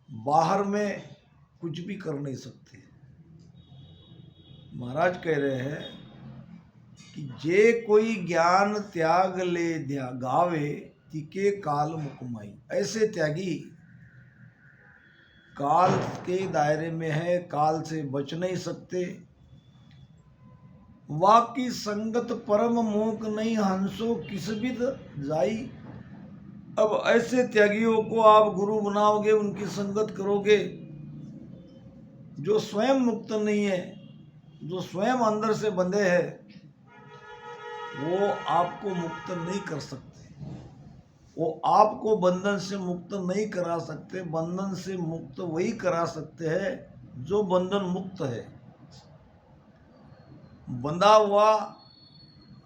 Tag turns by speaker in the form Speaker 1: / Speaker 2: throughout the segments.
Speaker 1: बाहर में कुछ भी कर नहीं सकते। महाराज कह रहे हैं कि जे कोई ज्ञान त्याग ले गावे तिके काल मुकमाई। ऐसे त्यागी काल के दायरे में है, काल से बच नहीं सकते। वाकी संगत परम मोक नहीं हंसो किस विद जाई। अब ऐसे त्यागियों को आप गुरु बनाओगे, उनकी संगत करोगे, जो स्वयं मुक्त नहीं है, जो स्वयं अंदर से बंधे हैं, वो आपको मुक्त नहीं कर सकते। वो आपको बंधन से मुक्त नहीं करा सकते। बंधन से मुक्त वही करा सकते हैं जो बंधन मुक्त है। बंधा हुआ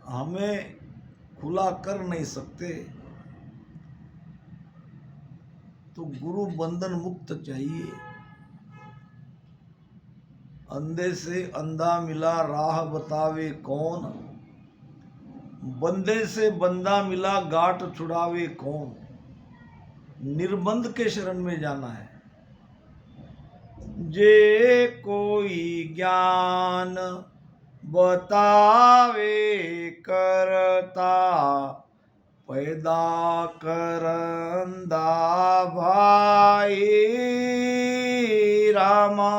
Speaker 1: हमें खुला कर नहीं सकते। तो गुरु बंधन मुक्त चाहिए। अंधे से अंधा मिला राह बतावे कौन, बंदे से बंदा मिला गांठ छुड़ावे कौन। निर्बंध के शरण में जाना है। जे कोई ज्ञान बतावे करता, पैदा करंदा भाई रामा।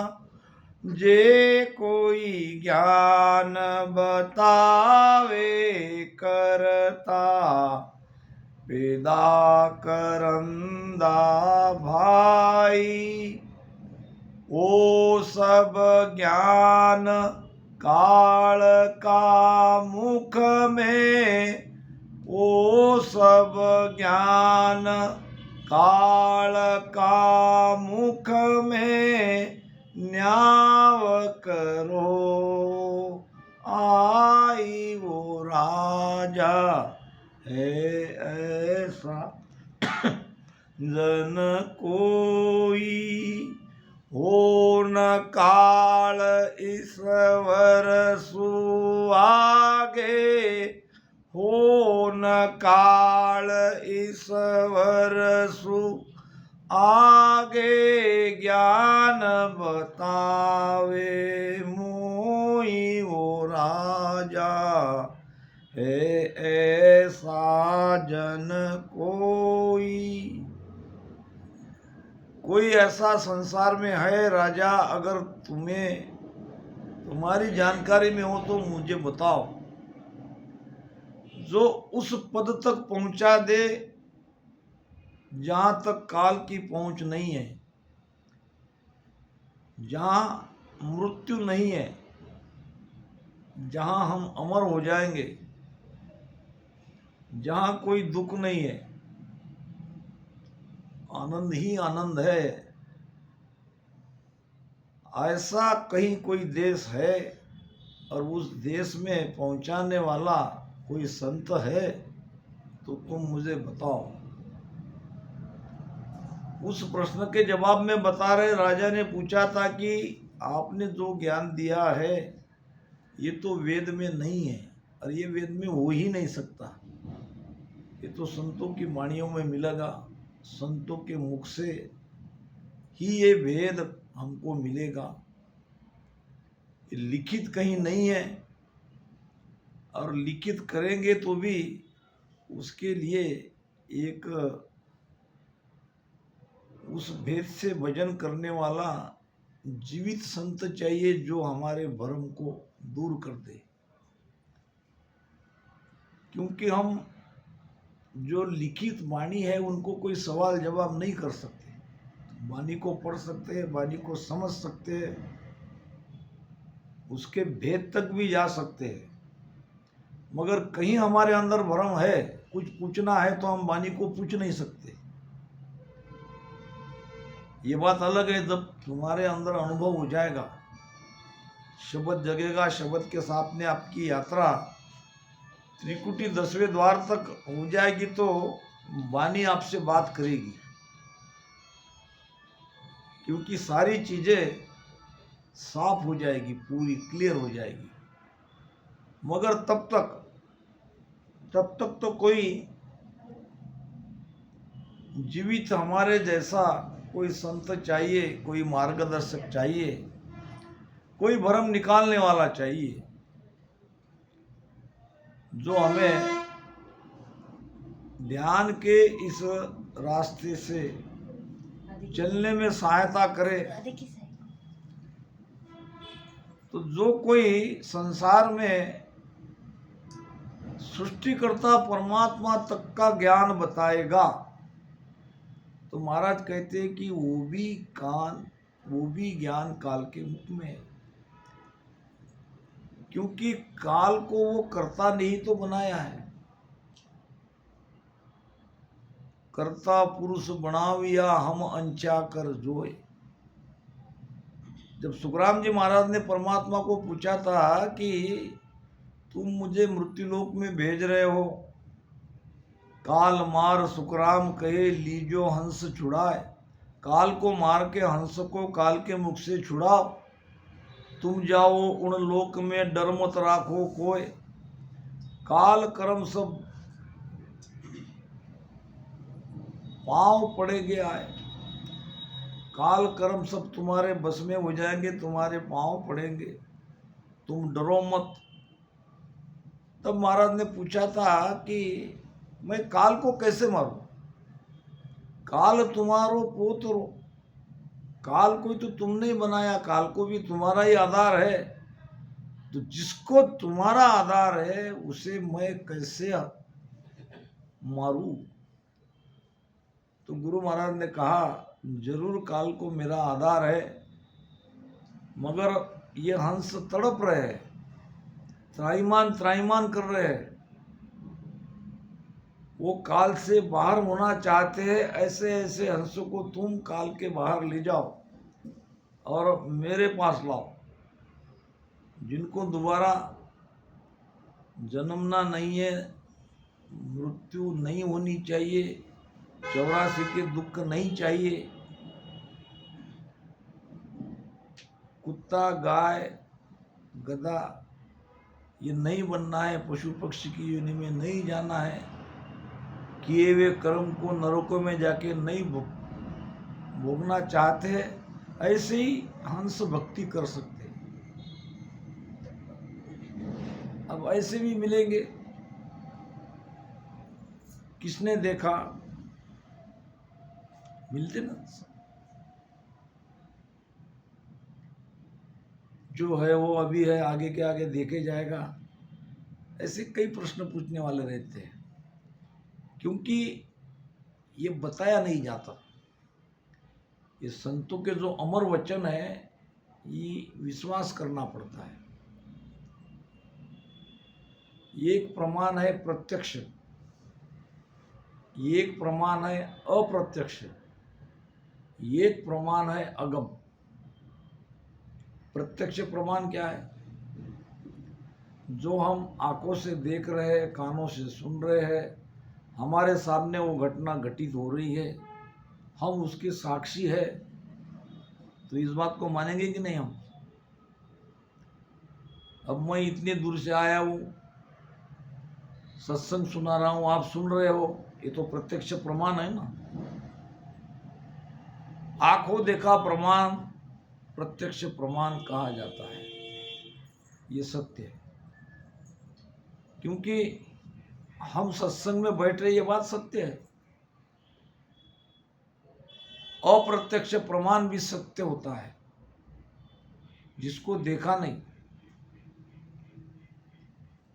Speaker 1: जे कोई ज्ञान बतावे करता, पैदा करंदा भाई। ओ सब ज्ञान काल का मुख में, ओ सब ज्ञान काल का मुख में न्याव करो। आई वो राजा है ऐसा जन कोई, हो न काल ईश्वर सुआगे, हो न काल ईश्वर सु आगे। ज्ञान बतावे मोई वो राजा है ऐसा जन कोई ऐसा संसार में है राजा, अगर तुम्हें तुम्हारी जानकारी में हो तो मुझे बताओ, जो उस पद तक पहुंचा दे जहां तक काल की पहुंच नहीं है, जहां मृत्यु नहीं है, जहां हम अमर हो जाएंगे, जहां कोई दुख नहीं है, आनंद ही आनंद है। ऐसा कहीं कोई देश है और उस देश में पहुंचाने वाला कोई संत है तो तुम मुझे बताओ। उस प्रश्न के जवाब में बता रहे, राजा ने पूछा था कि आपने जो ज्ञान दिया है ये तो वेद में नहीं है और ये वेद में हो ही नहीं सकता। ये तो संतों की वाणियों में मिलेगा, संतों के मुख से ही ये वेद हमको मिलेगा। ये लिखित कहीं नहीं है और लिखित करेंगे तो भी उसके लिए एक उस भेद से भजन करने वाला जीवित संत चाहिए जो हमारे भ्रम को दूर कर दे। क्योंकि हम जो लिखित वाणी है उनको कोई सवाल जवाब नहीं कर सकते। वाणी को पढ़ सकते हैं, वाणी को समझ सकते हैं, उसके भेद तक भी जा सकते हैं, मगर कहीं हमारे अंदर भ्रम है, कुछ पूछना है तो हम वाणी को पूछ नहीं सकते। ये बात अलग है जब तुम्हारे अंदर अनुभव हो जाएगा, शब्द जगेगा, शब्द के साथ में आपकी यात्रा त्रिकुटी 10वें द्वार तक हो जाएगी तो वाणी आपसे बात करेगी, क्योंकि सारी चीजें साफ हो जाएगी, पूरी क्लियर हो जाएगी। मगर तब तक तो कोई जीवित हमारे जैसा कोई संत चाहिए, कोई मार्गदर्शक चाहिए, कोई भ्रम निकालने वाला चाहिए, जो हमें ध्यान के इस रास्ते से चलने में सहायता करे। तो जो कोई संसार में सृष्टिकर्ता परमात्मा तक का ज्ञान बताएगा, तो महाराज कहते हैं कि वो भी ज्ञान काल के मुख में है, क्योंकि काल को वो कर्ता नहीं तो बनाया है। कर्ता पुरुष बनाविया हम अंचा कर जोए। जब सुखराम जी महाराज ने परमात्मा को पूछा था कि तुम मुझे मृत्युलोक में भेज रहे हो, काल मार सुखराम कहे लीजो हंस छुड़ाए। काल को मार के हंस को काल के मुख से छुड़ाओ, तुम जाओ उन लोक में डर मत राखो कोय। काल कर्म सब पांव पड़ेगे आए। काल कर्म सब तुम्हारे बस में हो जाएंगे, तुम्हारे पांव पड़ेंगे, तुम डरो मत। तब महाराज ने पूछा था कि मैं काल को कैसे मारूं? काल तुम्हारो पोतरो। काल को तो तुमने ही बनाया, काल को भी तुम्हारा ही आधार है। तो जिसको तुम्हारा आधार है उसे मैं कैसे मारूं? तो गुरु महाराज ने कहा, जरूर काल को मेरा आधार है, मगर ये हंस तड़प रहे हैं, त्राईमान कर रहे हैं। वो काल से बाहर होना चाहते हैं। ऐसे ऐसे हंसों को तुम काल के बाहर ले जाओ और मेरे पास लाओ, जिनको दोबारा जन्मना नहीं है, मृत्यु नहीं होनी चाहिए, 84 के दुख नहीं चाहिए। कुत्ता, गाय, गधा ये नहीं बनना है, पशु पक्षी की योनि में नहीं जाना है, किए हुए कर्म को नरकों में जाके नहीं भोगना चाहते हैं। ऐसे ही हंस भक्ति कर सकते हैं। अब ऐसे भी मिलेंगे। किसने देखा? मिलते ना, जो है वो अभी है, आगे के आगे देखे जाएगा। ऐसे कई प्रश्न पूछने वाले रहते हैं, क्योंकि ये बताया नहीं जाता। ये संतों के जो अमर वचन है, ये विश्वास करना पड़ता है। ये एक प्रमाण है प्रत्यक्ष, ये एक प्रमाण है अप्रत्यक्ष, ये एक प्रमाण है अगम। प्रत्यक्ष प्रमाण क्या है? जो हम आंखों से देख रहे हैं, कानों से सुन रहे हैं, हमारे सामने वो घटना घटित हो रही है, हम उसके साक्षी है, तो इस बात को मानेंगे कि नहीं हम? अब मैं इतने दूर से आया हूँ, सत्संग सुना रहा हूँ, आप सुन रहे हो, ये तो प्रत्यक्ष प्रमाण है ना। आंखों देखा प्रमाण प्रत्यक्ष प्रमाण कहा जाता है। ये सत्य है, क्योंकि हम सत्संग में बैठ रहे, ये बात सत्य है। अप्रत्यक्ष प्रमाण भी सत्य होता है, जिसको देखा नहीं,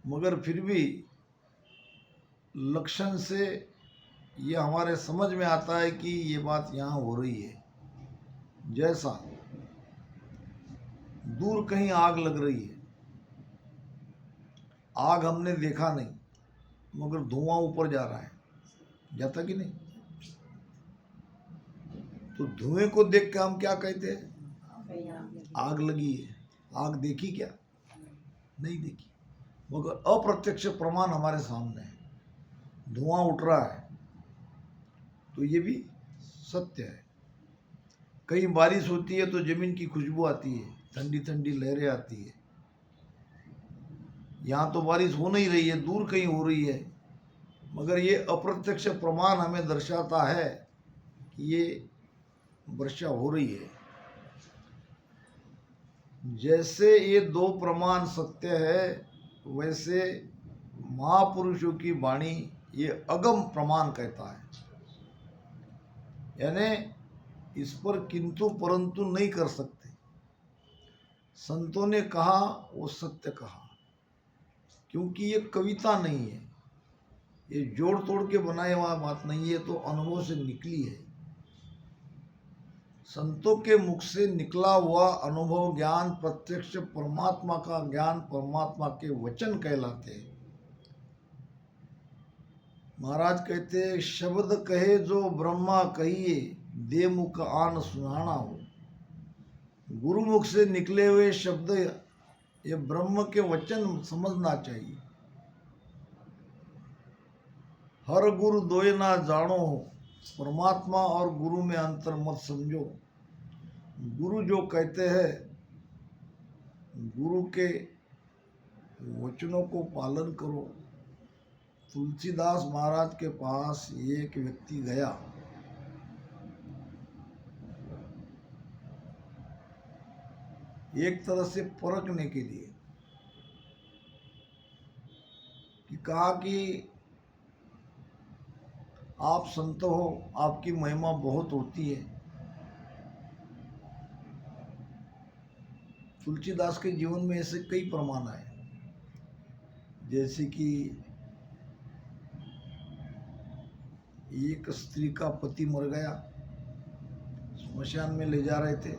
Speaker 1: मगर फिर भी लक्षण से ये हमारे समझ में आता है कि ये बात यहाँ हो रही है। जैसा दूर कहीं आग लग रही है, आग हमने देखा नहीं, मगर धुआं ऊपर जा रहा है, जाता कि नहीं? तो धुएं को देख के हम क्या कहते हैं? आग लगी है। आग देखी क्या? नहीं देखी, मगर अप्रत्यक्ष प्रमाण हमारे सामने है, धुआं उठ रहा है, तो ये भी सत्य है। कहीं बारिश होती है तो जमीन की खुशबू आती है, ठंडी ठंडी लहरें आती है। यहाँ तो बारिश हो नहीं रही है, दूर कहीं हो रही है, मगर ये अप्रत्यक्ष प्रमाण हमें दर्शाता है कि ये वर्षा हो रही है। जैसे ये दो प्रमाण सत्य है, वैसे महापुरुषों की वाणी ये अगम प्रमाण कहता है, यानी इस पर किंतु परंतु नहीं कर सकते। संतों ने कहा वो सत्य कहा, क्योंकि ये कविता नहीं है, ये जोड़ तोड़ के बनाए हुआ बात नहीं है, तो अनुभव से निकली है। संतों के मुख से निकला हुआ अनुभव ज्ञान प्रत्यक्ष परमात्मा का ज्ञान, परमात्मा के वचन कहलाते हैं। महाराज कहते हैं, शब्द कहे जो ब्रह्मा कहिए, दे मुख आन सुनाना हो। गुरु मुख से निकले हुए शब्द ये ब्रह्म के वचन समझना चाहिए। हर गुरु दोय ना जानो, परमात्मा और गुरु में अंतर मत समझो। गुरु जो कहते हैं, गुरु के वचनों को पालन करो। तुलसीदास महाराज के पास एक व्यक्ति गया, एक तरह से परखने के लिए, कि कहा कि आप संत हो, आपकी महिमा बहुत होती है। तुलसीदास के जीवन में ऐसे कई प्रमाण आए, जैसे कि एक स्त्री का पति मर गया, स्मशान में ले जा रहे थे।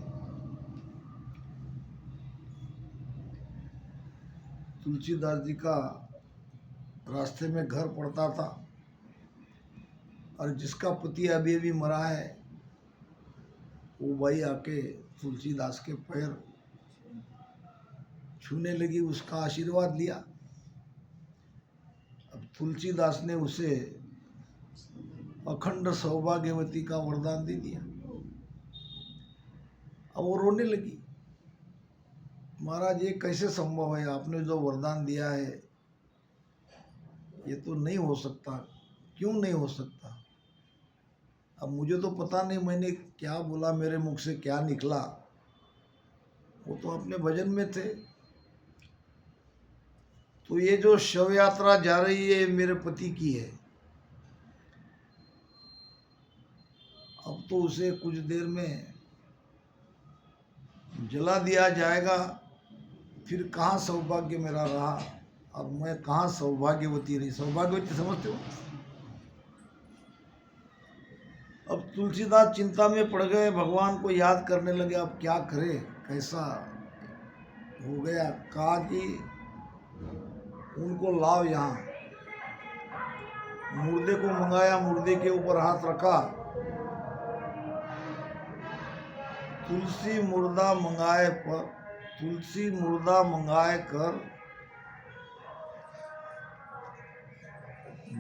Speaker 1: तुलसीदास जी का रास्ते में घर पड़ता था, और जिसका पति अभी अभी मरा है, वो भाई आके तुलसीदास के पैर छूने लगी, उसका आशीर्वाद लिया। अब तुलसीदास ने उसे अखंड सौभाग्यवती का वरदान दे दिया। अब वो रोने लगी, महाराज ये कैसे संभव है, आपने जो वरदान दिया है ये तो नहीं हो सकता। क्यों नहीं हो सकता? अब मुझे तो पता नहीं मैंने क्या बोला, मेरे मुख से क्या निकला, वो तो अपने भजन में थे। तो ये जो शव यात्रा जा रही है मेरे पति की है, अब तो उसे कुछ देर में जला दिया जाएगा, फिर कहाँ सौभाग्य मेरा रहा, अब मैं कहाँ सौभाग्यवती रही। सौभाग्यवती समझते हो? अब तुलसीदास चिंता में पड़ गए, भगवान को याद करने लगे, अब क्या करे, कैसा हो गया। कहा कि उनको लाओ यहाँ। मुर्दे को मंगाया, मुर्दे के ऊपर हाथ रखा। तुलसी मुर्दा मंगाए कर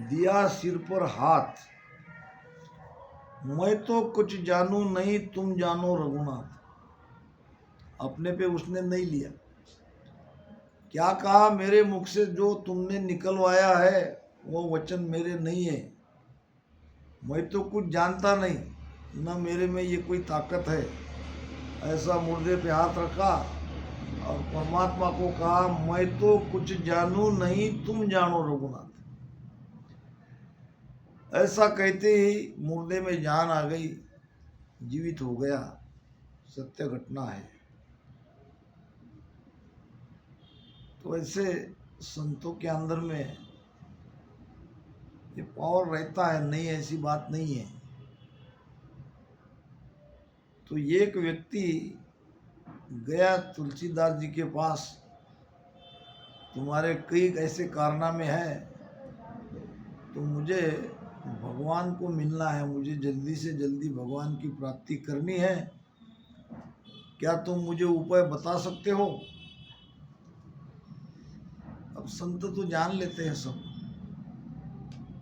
Speaker 1: दिया सिर पर हाथ। मैं तो कुछ जानू नहीं, तुम जानो रघुनाथ। अपने पे उसने नहीं लिया। क्या कहा, मेरे मुख से जो तुमने निकलवाया है वो वचन मेरे नहीं है। मैं तो कुछ जानता नहीं, ना मेरे में ये कोई ताकत है। ऐसा मुर्दे पे हाथ रखा और परमात्मा को कहा, मैं तो कुछ जानू नहीं, तुम जानो रघुनाथ। ऐसा कहते ही मुर्दे में जान आ गई, जीवित हो गया। सत्य घटना है। तो ऐसे संतों के अंदर में ये पावर रहता है, नहीं ऐसी बात नहीं है। तो एक व्यक्ति गया तुलसीदास जी के पास, तुम्हारे कई ऐसे कारनामे हैं, तो मुझे भगवान को मिलना है, मुझे जल्दी से जल्दी भगवान की प्राप्ति करनी है, क्या तुम मुझे उपाय बता सकते हो? अब संत तो जान लेते हैं सब,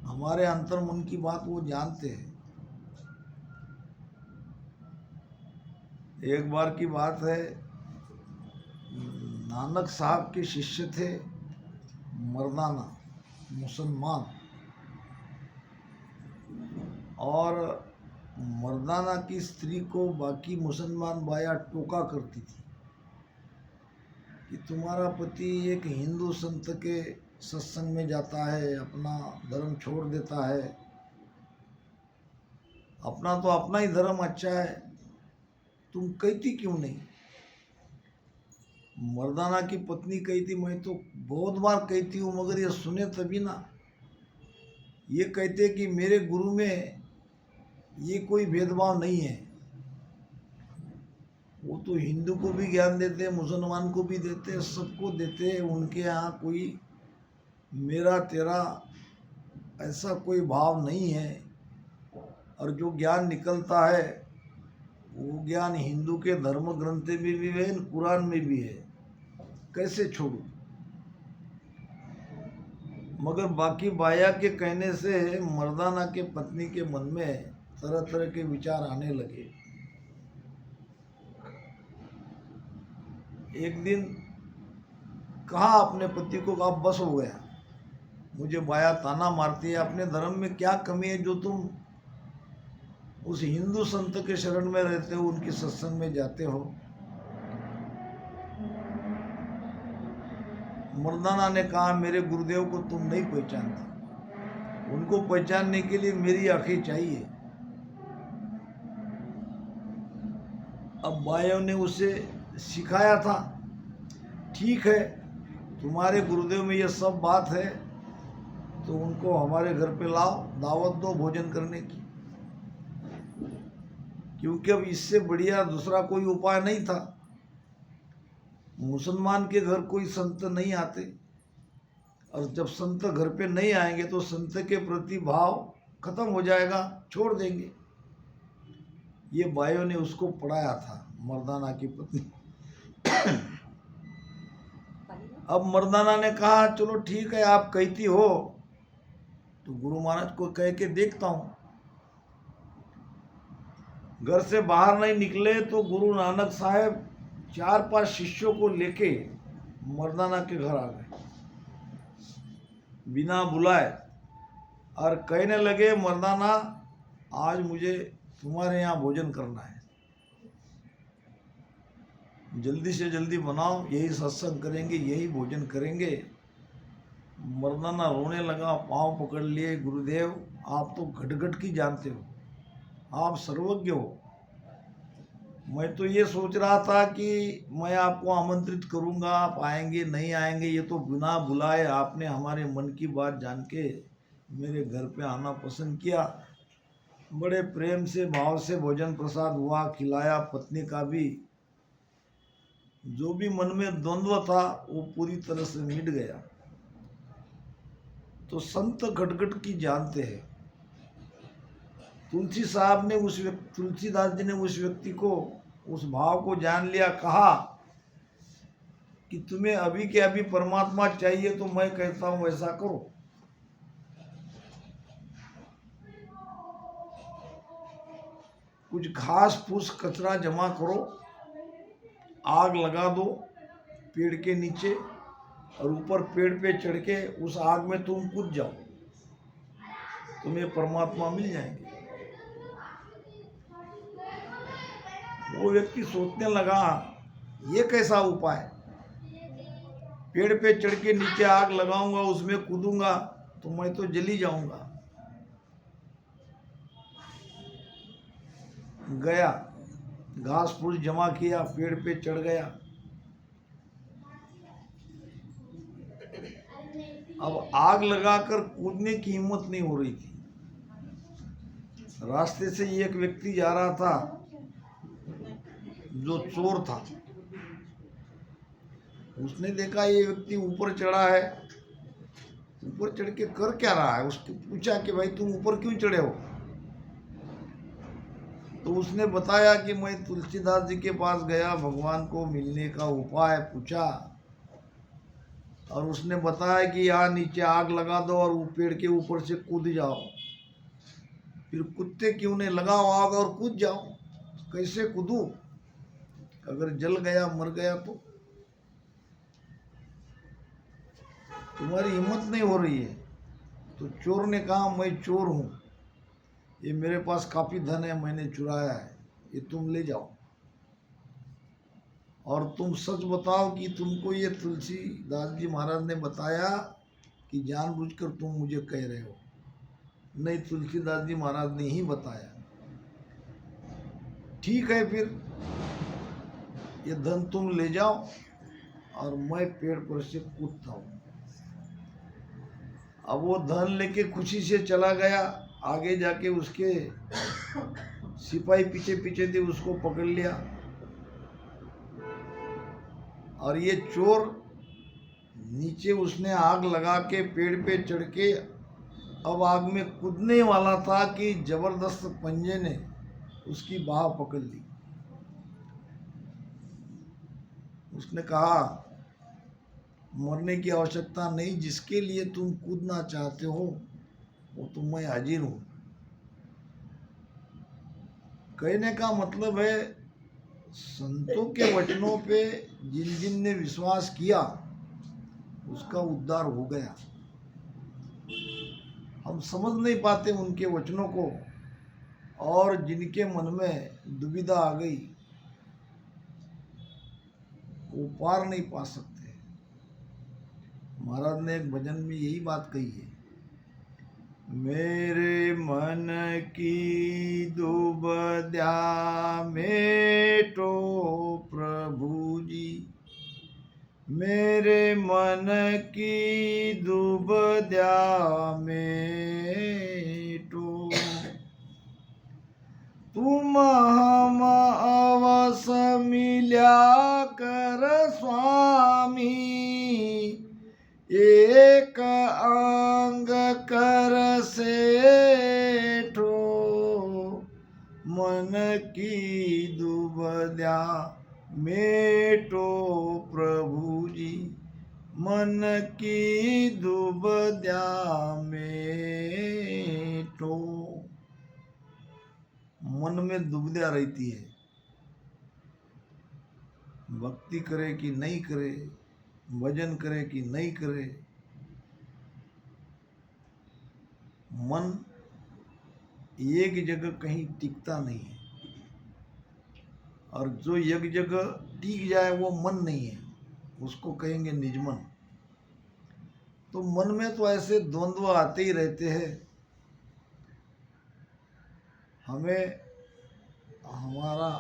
Speaker 1: हमारे अंतर मन की बात वो जानते हैं। एक बार की बात है, नानक साहब के शिष्य थे मर्दाना, मुसलमान, और मर्दाना की स्त्री को बाकी मुसलमान बाया टोका करती थी कि तुम्हारा पति एक हिंदू संत के सत्संग में जाता है, अपना धर्म छोड़ देता है, अपना तो अपना ही धर्म अच्छा है, तुम कहती क्यों नहीं। मर्दाना की पत्नी कहती मैं तो बहुत बार कहती हूँ मगर ये सुने तभी ना। ये कहते कि मेरे गुरु में ये कोई भेदभाव नहीं है, वो तो हिंदू को भी ज्ञान देते हैं, मुसलमान को भी देते हैं, सबको देते हैं। उनके यहाँ कोई मेरा तेरा ऐसा कोई भाव नहीं है, और जो ज्ञान निकलता है वो ज्ञान हिंदू के धर्म ग्रंथ में भी है, कुरान में भी है, कैसे छोड़ूं। मगर बाकी बाया के कहने से मर्दाना के पत्नी के मन में तरह तरह के विचार आने लगे। एक दिन कहा अपने पति को, आप बस हो गया, मुझे बाया ताना मारती है, अपने धर्म में क्या कमी है जो तुम उस हिंदू संत के शरण में रहते हो, उनके सत्संग में जाते हो। मर्दाना ने कहा मेरे गुरुदेव को तुम नहीं पहचानते, उनको पहचानने के लिए मेरी आंखें चाहिए। अब बायों ने उसे सिखाया था, ठीक है तुम्हारे गुरुदेव में ये सब बात है तो उनको हमारे घर पे लाओ, दावत दो भोजन करने की, क्योंकि अब इससे बढ़िया दूसरा कोई उपाय नहीं था। मुसलमान के घर कोई संत नहीं आते, और जब संत घर पे नहीं आएंगे तो संत के प्रति भाव खत्म हो जाएगा, छोड़ देंगे। ये बायों ने उसको पढ़ाया था, मर्दाना की पत्नी। अब मर्दाना ने कहा चलो ठीक है आप कहती हो तो गुरु महाराज को कह के देखता हूँ। घर से बाहर नहीं निकले तो गुरु नानक साहब 4-5 शिष्यों को लेके मर्दाना के घर आ गए बिना बुलाए, और कहने लगे मर्दाना आज मुझे तुम्हारे यहाँ भोजन करना है, जल्दी से जल्दी बनाओ, यही सत्संग करेंगे, यही भोजन करेंगे। मर्दाना रोने लगा, पांव पकड़ लिए, गुरुदेव आप तो घट-घट की जानते हो, आप सर्वज्ञ हो। मैं तो ये सोच रहा था कि मैं आपको आमंत्रित करूंगा, आप आएंगे नहीं आएंगे, ये तो बिना बुलाए आपने हमारे मन की बात जान के मेरे घर पे आना पसंद किया। बड़े प्रेम से भाव से भोजन प्रसाद हुआ, खिलाया, पत्नी का भी जो भी मन में द्वंद्व था वो पूरी तरह से मिट गया। तो संत घट-घट की जानते हैं। तुलसी साहब ने तुलसीदास जी ने उस व्यक्ति को उस भाव को जान लिया, कहा कि तुम्हें अभी के अभी परमात्मा चाहिए तो मैं कहता हूं ऐसा करो, कुछ घास फूस कचरा जमा करो, आग लगा दो पेड़ के नीचे, और ऊपर पेड़ पे चढ़ के उस आग में तुम कूद जाओ, तुम्हें परमात्मा मिल जाएंगे। वो व्यक्ति सोचने लगा ये कैसा उपाय, पेड़ पे चढ़ के नीचे आग लगाऊंगा, उसमें कूदूंगा तो मैं तो जली जाऊंगा। गया, घास फूस जमा किया, पेड़ पे चढ़ गया। अब आग लगाकर कूदने की हिम्मत नहीं हो रही थी। रास्ते से एक व्यक्ति जा रहा था जो चोर था, उसने देखा ये व्यक्ति ऊपर चढ़ा है, ऊपर चढ़ के कर क्या रहा है। उसने पूछा कि भाई तुम ऊपर क्यों चढ़े हो। तो उसने बताया कि मैं तुलसीदास जी के पास गया, भगवान को मिलने का उपाय पूछा, और उसने बताया कि यहाँ नीचे आग लगा दो और वो पेड़ के ऊपर से कूद जाओ। फिर कुत्ते क्यों नहीं, लगाओ आग और कूद जाओ। कैसे कूदूं, अगर जल गया मर गया तो तुम्हारी हिम्मत नहीं हो रही है। तो चोर ने कहा मैं चोर हूँ, ये मेरे पास काफ़ी धन है, मैंने चुराया है, ये तुम ले जाओ, और तुम सच बताओ कि तुमको ये तुलसीदास जी महाराज ने बताया कि जानबूझकर तुम मुझे कह रहे हो। नहीं, तुलसीदास जी महाराज ने ही बताया। ठीक है, फिर ये धन तुम ले जाओ और मैं पेड़ पर से कूदता हूँ। अब वो धन लेके खुशी से चला गया। आगे जाके उसके सिपाही पीछे पीछे थे, उसको पकड़ लिया, और ये चोर नीचे उसने आग लगा के पेड़ पे चढ़ के अब आग में कूदने वाला था कि जबरदस्त पंजे ने उसकी बाह पकड़ ली। उसने कहा, मरने की आवश्यकता नहीं, जिसके लिए तुम कूदना चाहते हो वो तो मैं हाजिर हूं। कहने का मतलब है, संतों के वचनों पे जिन जिन ने विश्वास किया उसका उद्धार हो गया। हम समझ नहीं पाते उनके वचनों को, और जिनके मन में दुविधा आ गई वो पार नहीं पा सकते। महाराज ने एक भजन में यही बात कही है, मेरे मन की दुबद्या मेटो प्रभु जी, मेरे मन की दुबद्या मेटो, तुम हम अवस मिल्या कर स्वामी, एक अंग कर सेठो, मन की दुबद्या मेटो प्रभु जी, मन की दुबद्या मेटो। मन में दुविधा रहती है, भक्ति करे कि नहीं करे, भजन करे कि नहीं करे। मन एक जगह कहीं टिकता नहीं है, और जो एक जगह टिक जाए वो मन नहीं है, उसको कहेंगे निजमन। तो मन में तो ऐसे द्वंद्व आते ही रहते हैं। हमें हमारा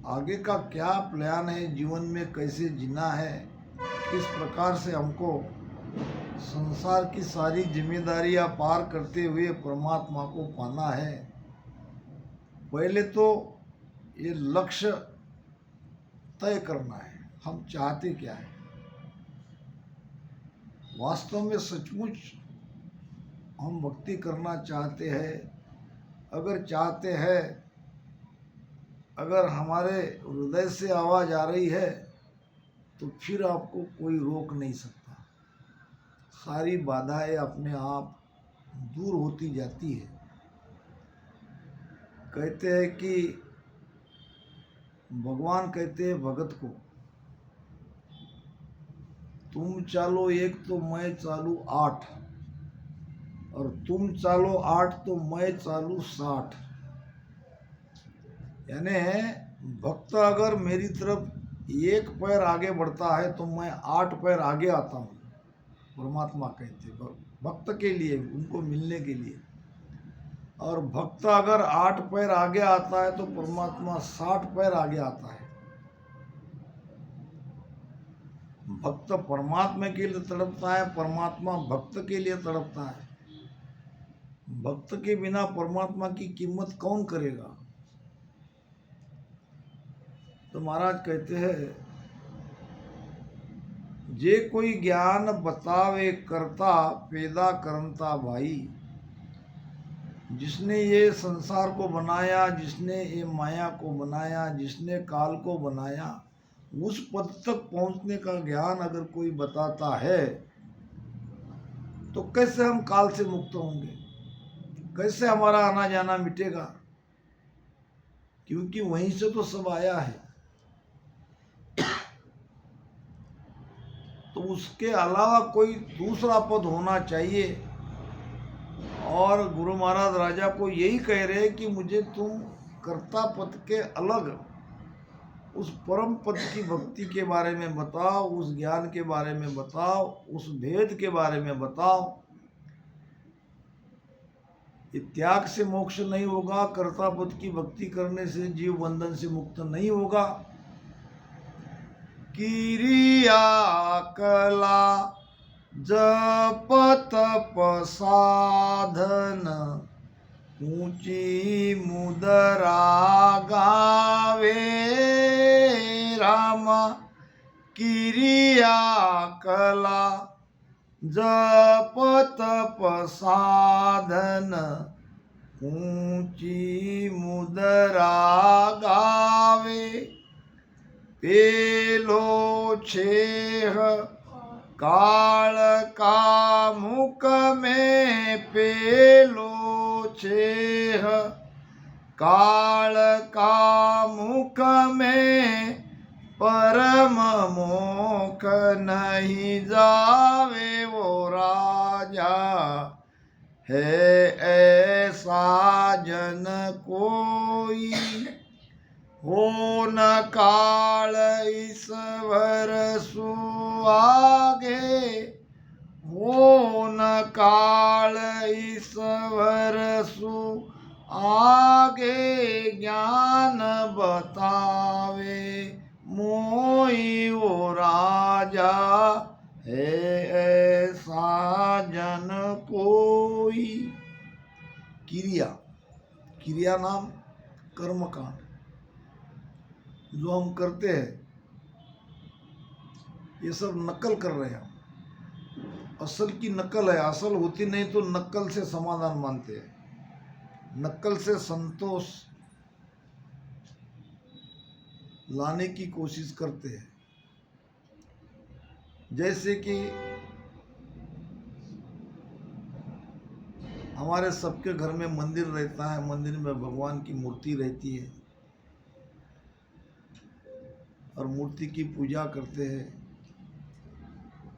Speaker 1: आगे का क्या प्लान है, जीवन में कैसे जीना है, किस प्रकार से हमको संसार की सारी जिम्मेदारियां पार करते हुए परमात्मा को पाना है, पहले तो ये लक्ष्य तय करना है। हम चाहते क्या है, वास्तव में सचमुच हम भक्ति करना चाहते हैं? अगर चाहते हैं, अगर हमारे हृदय से आवाज़ आ रही है तो फिर आपको कोई रोक नहीं सकता। सारी बाधाएं अपने आप दूर होती जाती है। कहते हैं कि भगवान कहते हैं भगत को, तुम चालो 1 तो मैं चालू 8, और तुम चालो 8 तो मैं चालू 60। यानी भक्त अगर मेरी तरफ 1 पैर आगे बढ़ता है तो मैं 8 पैर आगे आता हूँ। परमात्मा कहते भक्त के लिए, उनको मिलने के लिए। और भक्त अगर 8 पैर आगे आता है तो परमात्मा 60 पैर आगे आता है। भक्त परमात्मा के लिए तड़पता है, परमात्मा भक्त के लिए तड़पता है। भक्त के बिना परमात्मा की कीमत कौन करेगा? तो महाराज कहते हैं, जे कोई ज्ञान बतावे करता पैदा करता भाई, जिसने ये संसार को बनाया, जिसने ये माया को बनाया, जिसने काल को बनाया, उस पद तक पहुंचने का ज्ञान अगर कोई बताता है तो कैसे हम काल से मुक्त होंगे? कैसे हमारा आना जाना मिटेगा? क्योंकि वहीं से तो सब आया है। तो उसके अलावा कोई दूसरा पद होना चाहिए और गुरु महाराज राजा को यही कह रहे कि मुझे तुम कर्ता पद के अलग उस परम पद की भक्ति के बारे में बताओ, उस ज्ञान के बारे में बताओ, उस भेद के बारे में बताओ। ये त्याग से मोक्ष नहीं होगा, कर्ता पद की भक्ति करने से जीव बंधन से मुक्त नहीं होगा। किरिया कला जप तप साधन ऊंची मुदरा गावे राम। किरिया कला जप तप साधन ऊंची मुदरा गावे। पेलो छेह काल का मुख में पेलो छेह काल का मुख में परम मोख नहीं जावे वो राजा है ऐसा जन कोई। हो न काल ईश्वर सुआगे हो न काल ईश्वर सु आगे ज्ञान बतावे मोई वो राजा है ऐसा जन कोई। क्रिया, क्रिया नाम कर्मकांड जो हम करते हैं ये सब नकल कर रहे हैं। असल की नकल है, असल होती नहीं तो नकल से समाधान मानते हैं, नकल से संतोष लाने की कोशिश करते हैं। जैसे कि हमारे सबके घर में मंदिर रहता है, मंदिर में भगवान की मूर्ति रहती है और मूर्ति की पूजा करते हैं,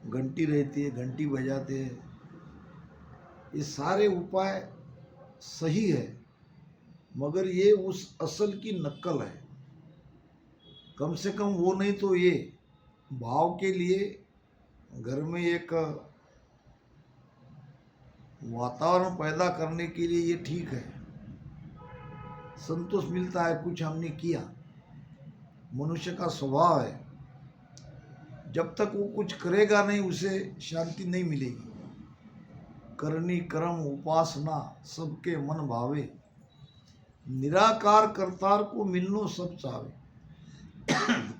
Speaker 1: घंटी रहती है, घंटी बजाते हैं। ये सारे उपाय सही है मगर ये उस असल की नकल है। कम से कम वो नहीं तो ये भाव के लिए घर में एक वातावरण पैदा करने के लिए ये ठीक है, संतोष मिलता है, कुछ हमने किया। मनुष्य का स्वभाव है, जब तक वो कुछ करेगा नहीं उसे शांति नहीं मिलेगी। करनी कर्म उपासना सबके मन भावे, निराकार करतार को मिलनो सब चाहे।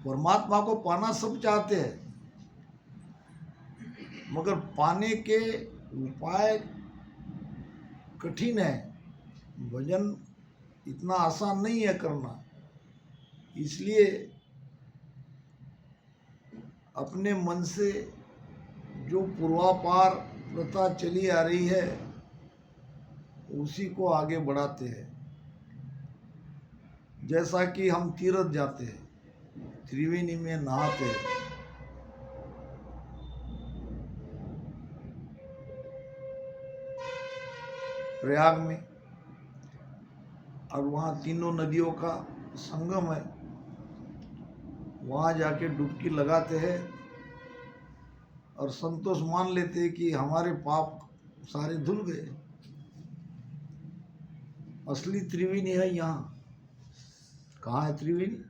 Speaker 1: परमात्मा को पाना सब चाहते हैं मगर पाने के उपाय कठिन है। भजन इतना आसान नहीं है करना, इसलिए अपने मन से जो पूर्वापार प्रथा चली आ रही है उसी को आगे बढ़ाते हैं। जैसा कि हम तीर्थ जाते हैं, त्रिवेणी में नहाते हैं, प्रयाग में, और वहाँ तीनों नदियों का संगम है, वहाँ जाके डुबकी लगाते हैं और संतोष मान लेते हैं कि हमारे पाप सारे धुल गए। असली त्रिवेणी है यहाँ। कहाँ है त्रिवेणी?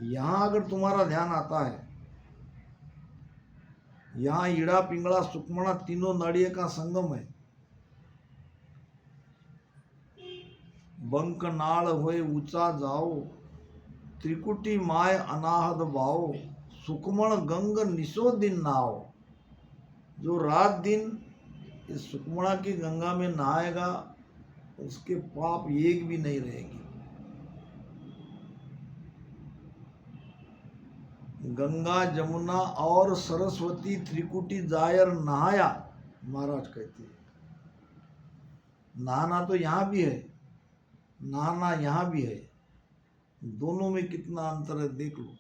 Speaker 1: यहाँ अगर तुम्हारा ध्यान आता है, यहाँ ईड़ा पिंगला सुकमणा तीनों नाड़ियों का संगम है। बंक नाल होए ऊंचा जाओ, त्रिकुटी माय अनाहद भाओ, सुकमण गंग निशो दिन नहाओ। जो रात दिन इस सुकमणा की गंगा में नहाएगा उसके पाप एक भी नहीं रहेगी। गंगा जमुना और सरस्वती त्रिकुटी जायर नहाया, महाराज कहते हैं। नहाना तो यहाँ भी है, नहाना यहाँ भी है, दोनों में कितना अंतर है देख लो।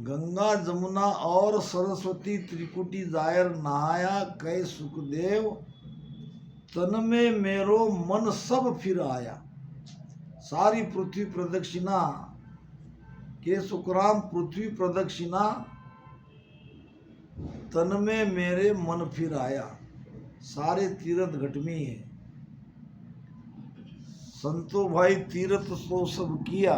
Speaker 1: गंगा जमुना और सरस्वती त्रिकुटी जायर नहाया, कह सुखदेव तन में मेरो मन सब फिर आया। सारी पृथ्वी प्रदक्षिणा, के सुखराम पृथ्वी प्रदक्षिणा, तन में मेरे मन फिर आया। सारे तीर्थ घट में है। संतो भाई तीर्थ तो सब किया,